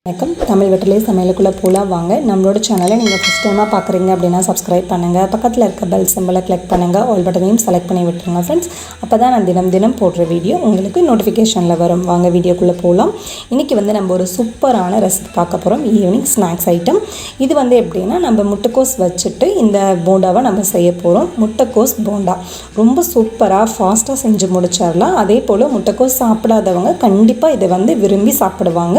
வணக்கம். தமிழ் வெற்றிலை சமையலுக்குள்ளே போகலாம் வாங்க. நம்மளோட சேனலை நீங்கள் ஃபஸ்ட் டைமாக பார்க்குறீங்க அப்படின்னா சப்ஸ்கிரைப் பண்ணுங்கள். பக்கத்தில் இருக்க பெல் சிம்பிளை கிளிக் பண்ணுங்கள். ஆல் பட்டனையும் செலக்ட் பண்ணி விட்டுருங்க ஃப்ரெண்ட்ஸ். அப்போ தான் நான் தினம் போடுற வீடியோ உங்களுக்கு நோட்டிஃபிகேஷனில் வரும். வாங்க வீடியோக்குள்ளே போகலாம். இன்றைக்கி நம்ம ஒரு சூப்பரான ரெசிபி பார்க்க போகிறோம். Evening snacks item. இது எப்படின்னா நம்ம முட்டைக்கோஸ் வச்சுட்டு இந்த போண்டாவை நம்ம செய்ய போகிறோம். முட்டைக்கோஸ் போண்டா ரொம்ப சூப்பராக ஃபாஸ்ட்டாக செஞ்சு முடிச்சிடலாம். அதே போல் முட்டைக்கோஸ் சாப்பிடாதவங்க கண்டிப்பாக இதை விரும்பி சாப்பிடுவாங்க.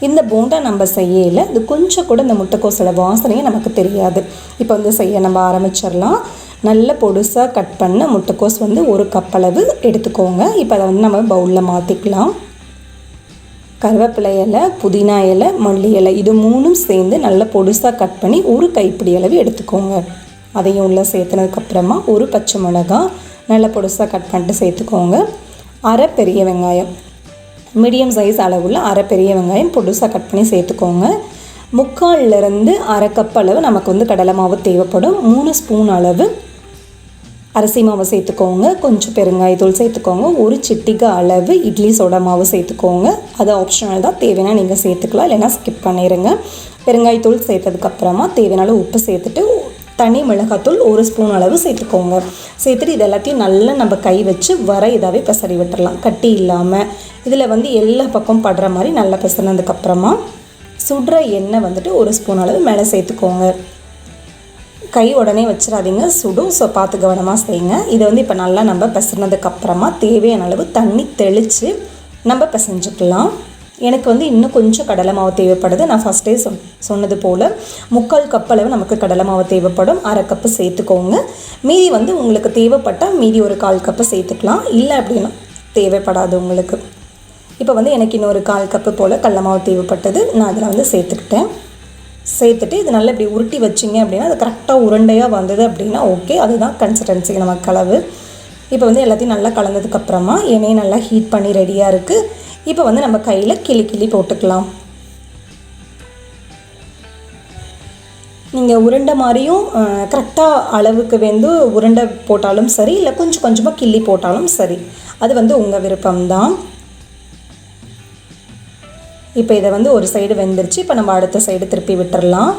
இந்த போண்டா நம்ம செய்யல இது கொஞ்சம் கூட இந்த முட்டைக்கோஸோட வாசனையே நமக்கு தெரியாது. இப்போ செய்ய நம்ம ஆரம்பிச்சிடலாம். நல்ல பொடுசாக கட் பண்ண முட்டைக்கோஸ் ஒரு கப் அளவு எடுத்துக்கோங்க. இப்போ அதை நம்ம பவுலில் மாற்றிக்கலாம். கருவேப்பிலை இலை, புதினா இலை, மல்லி இலை இது மூணும் சேர்ந்து நல்ல பொடுசாக கட் பண்ணி ஒரு கைப்பிடி அளவு எடுத்துக்கோங்க. அதையும் உள்ளே சேர்த்துனதுக்கப்புறமா ஒரு பச்சை மிளகாய் நல்ல பொடுசாக கட் பண்ணிட்டு சேர்த்துக்கோங்க. அரை பெரிய வெங்காயம் மீடியம் சைஸ் அளவுள்ள அரை பெரிய வெங்காயம் பொடுசாக கட் பண்ணி சேர்த்துக்கோங்க. 3/4 அரை கப் அளவு நமக்கு கடலை மாவு தேவைப்படும். 3 ஸ்பூன் அளவு அரிசி மாவு சேர்த்துக்கோங்க. கொஞ்சம் பெருங்காயத்தூள் சேர்த்துக்கோங்க. ஒரு சிட்டிகை அளவு இட்லி சோடா மாவு சேர்த்துக்கோங்க. அது ஆப்ஷனல் தான், தேவைன்னா நீங்கள் சேர்த்துக்கலாம், இல்லைன்னா ஸ்கிப் பண்ணிடுங்க. பெருங்காயத்தூள் சேர்த்ததுக்கப்புறமா தேவையான உப்பு சேர்த்துட்டு தனி மிளகாத்தூள் 1 ஸ்பூன் அளவு சேர்த்துக்கோங்க. சேர்த்துட்டு இது எல்லாத்தையும் நல்லா நம்ம கை வச்சு இதாகவே பெசரி விட்டுடலாம், கட்டி இல்லாமல். இதில் எல்லா பக்கம் படுற மாதிரி நல்லா பெசரினதுக்கப்புறமா சுடுற எண்ணெய் 1 ஸ்பூன் அளவு மேலே சேர்த்துக்கோங்க. கை உடனே வச்சிடாதீங்க, சுடும். ஸோ பார்த்து கவனமாக செய்யுங்க. இதை இப்போ நல்லா நம்ம பெசரினதுக்கப்புறமா தேவையான அளவு தண்ணி தெளித்து நம்ம பிசைஞ்சுக்கலாம். எனக்கு இன்னும் கொஞ்சம் கடலை மாவு தேவைப்படுது. நான் ஃபஸ்ட்டே சொன்னது போல் 3/4 கப் அளவு நமக்கு கடலை மாவு தேவைப்படும். அரை கப்பு சேர்த்துக்கோங்க. மீதி உங்களுக்கு தேவைப்பட்டால் மீதி ஒரு 1/4 கப்பு சேர்த்துக்கலாம். இல்லை அப்படின்னா தேவைப்படாது உங்களுக்கு. இப்போ எனக்கு இன்னொரு 1/4 கப்பு போல் கடலை மாவு தேவைப்பட்டது. நான் அதில் சேர்த்துக்கிட்டேன். சேர்த்துட்டு இது நல்லா இப்படி உருட்டி வச்சிங்க அப்படின்னா அது கரெக்டாக உருண்டையாக வந்தது அப்படின்னா ஓகே, அதுதான் கன்சிஸ்டன்சி நமக்கு அளவு. இப்போ எல்லாத்தையும் நல்லா கலந்ததுக்கப்புறமா எண்ணெயை நல்லா ஹீட் பண்ணி ரெடியாக இருக்குது. இப்போ நம்ம கையில் கிளி போட்டுக்கலாம். நீங்கள் உருண்டை மாதிரியும் கரெக்டாக அளவுக்கு உருண்டை போட்டாலும் சரி, இல்லை கொஞ்சம் கொஞ்சமாக கிள்ளி போட்டாலும் சரி, அது உங்கள் விருப்பம்தான். இப்போ இதை ஒரு சைடு வெந்துருச்சு. இப்போ நம்ம அடுத்த சைடு திருப்பி விட்டுடலாம்.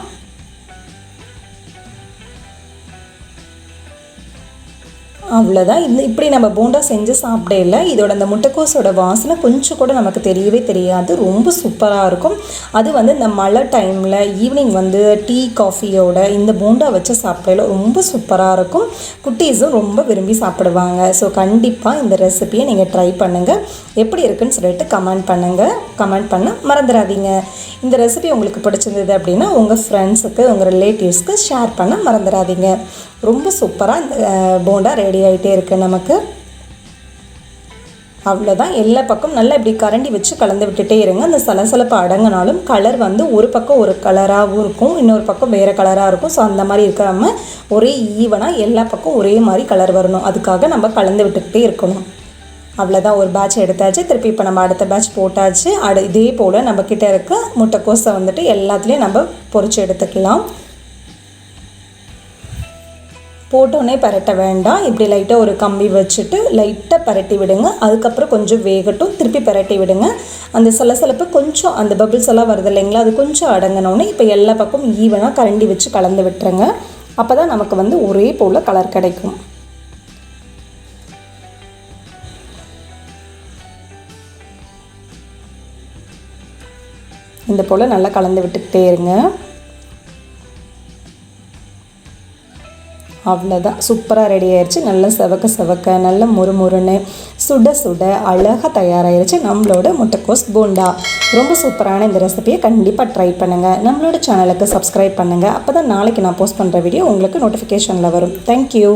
அவ்வளோதான். இப்படி நம்ம போண்டா செஞ்சு சாப்பிடல. இதோட அந்த முட்டைக்கோஸோட வாசனை கொஞ்சம் கூட நமக்கு தெரியவே தெரியாது. ரொம்ப சூப்பராக இருக்கும். அது இந்த மழை டைமில் ஈவினிங் டீ காஃபியோட இந்த போண்டா வச்சு சாப்பிடல ரொம்ப சூப்பராக இருக்கும். குட்டீஸும் ரொம்ப விரும்பி சாப்பிடுவாங்க. ஸோ கண்டிப்பாக இந்த ரெசிபியை நீங்கள் ட்ரை பண்ணுங்கள். எப்படி இருக்குன்னு சொல்லிட்டு கமெண்ட் பண்ணுங்கள். கமெண்ட் பண்ண மறந்துடாதீங்க. இந்த ரெசிபி உங்களுக்கு பிடிச்சிருந்தது அப்படின்னா உங்கள் ஃப்ரெண்ட்ஸுக்கு, உங்கள் ரிலேட்டிவ்ஸ்க்கு ஷேர் பண்ண மறந்துடாதீங்க. ரொம்ப சூப்பராக இந்த போண்டா ரெடி ஆகிட்டே இருக்குது நமக்கு. அவ்வளோதான். எல்லா பக்கம் நல்லா இப்படி கரண்டி வச்சு கலந்து விட்டுட்டே இருங்க. அந்த சலசலப்பு அடங்கினாலும் கலர் ஒரு பக்கம் ஒரு கலராகவும் இருக்கும், இன்னொரு பக்கம் வேறு கலராக இருக்கும். ஸோ அந்த மாதிரி இருக்காமல் ஒரே ஈவனாக எல்லா பக்கம் ஒரே மாதிரி கலர் வரணும். அதுக்காக நம்ம கலந்து விட்டுக்கிட்டே இருக்கணும். அவ்வளோதான். ஒரு பேட்ச் எடுத்தாச்சு. திருப்பி இப்போ நம்ம அடுத்த பேட்ச் போட்டாச்சு. இதே போல் நம்மக்கிட்ட இருக்க முட்டைக்கோஸை எல்லாத்துலேயும் நம்ம பொரிச்சு எடுத்துக்கலாம். போட்டோன்னே பரட்ட வேண்டாம். இப்படி லைட்டாக ஒரு கம்பி வச்சுட்டு லைட்டாக பரட்டி விடுங்க. அதுக்கப்புறம் கொஞ்சம் வேகட்டும், திருப்பி பரட்டி விடுங்க. அந்த சலசலப்பு கொஞ்சம் அந்த பபிள்ஸ் எல்லாம் வருது இல்லைங்களா, அது கொஞ்சம் அடங்கினோடனே இப்போ எல்லா பக்கம் ஈவனாக கரண்டி வச்சு கலந்து விட்டுருங்க. அப்போ தான் நமக்கு ஒரே போல் கலர் கிடைக்கும். இந்த போல் நல்லா கலந்து விட்டுக்கிட்டே இருங்க. அவ்வளோதான். சூப்பராக ரெடி ஆயிடுச்சு. நல்லா செவக்க நல்ல முறுமுறுன்னு சுட அழகாக தயாராகிடுச்சு நம்மளோட முட்டைக்கோஸ் போண்டா. ரொம்ப சூப்பரான இந்த ரெசிபியை கண்டிப்பாக ட்ரை பண்ணுங்கள். நம்மளோட சேனலுக்கு சப்ஸ்கிரைப் பண்ணுங்கள். அப்போ தான் நாளைக்கு நான் போஸ்ட் பண்ணுற வீடியோ உங்களுக்கு நோட்டிஃபிகேஷனில் வரும். தேங்க்யூ.